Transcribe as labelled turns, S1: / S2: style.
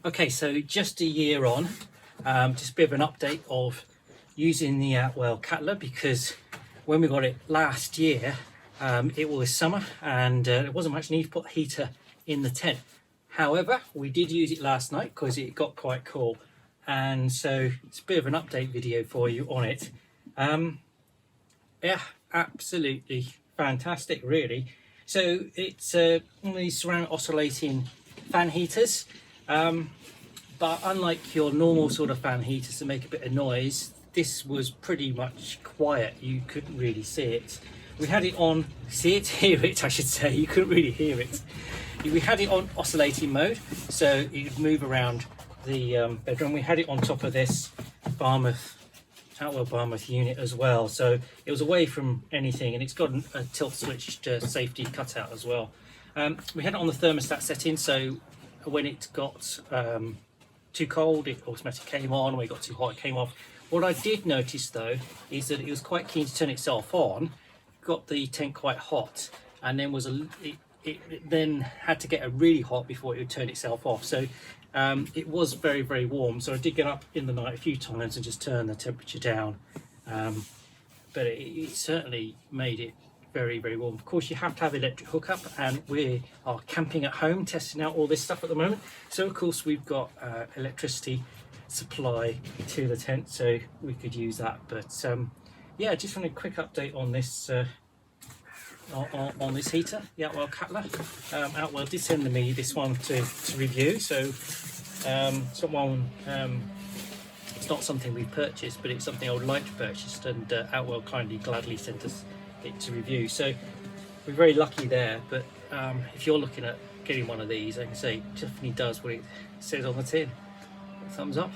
S1: Okay, so just a year on, just a bit of an update of using the Outwell Katla, because when we got it last year, it was summer and there wasn't much need to put a heater in the tent. However, we did use it last night because it got quite cool, and so it's a bit of an update video for you on it. Yeah, absolutely fantastic, really. So it's one of these surround oscillating fan heaters, but unlike your normal sort of fan heaters that make a bit of noise, this was pretty much quiet. You couldn't really see it. We had it on, hear it I should say, you couldn't really hear it. We had it on oscillating mode, so it would move around the bedroom. We had it on top of this Outwell Barmouth unit as well, so it was away from anything, and it's got a tilt switch to safety cutout as well. We had it on the thermostat setting, so when it got too cold it automatically came on, when it got too hot it came off. What I did notice though is that it was quite keen to turn itself on, got the tent quite hot, and then it then had to get really hot before it would turn itself off. So it was very, very warm, so I did get up in the night a few times and just turn the temperature down, but it certainly made it very, very warm. Of course, you have to have electric hookup, and we are camping at home testing out all this stuff at the moment, so of course we've got electricity supply to the tent, so we could use that. But yeah, just want a quick update on this on this heater, the Outwell Katla. Outwell did send me this one to review, so it's not something we've purchased, but it's something I would like to purchase, and Outwell kindly gladly sent us it to review, so we're very lucky there. But if you're looking at getting one of these, I can say it definitely does what it says on the tin. Thumbs up.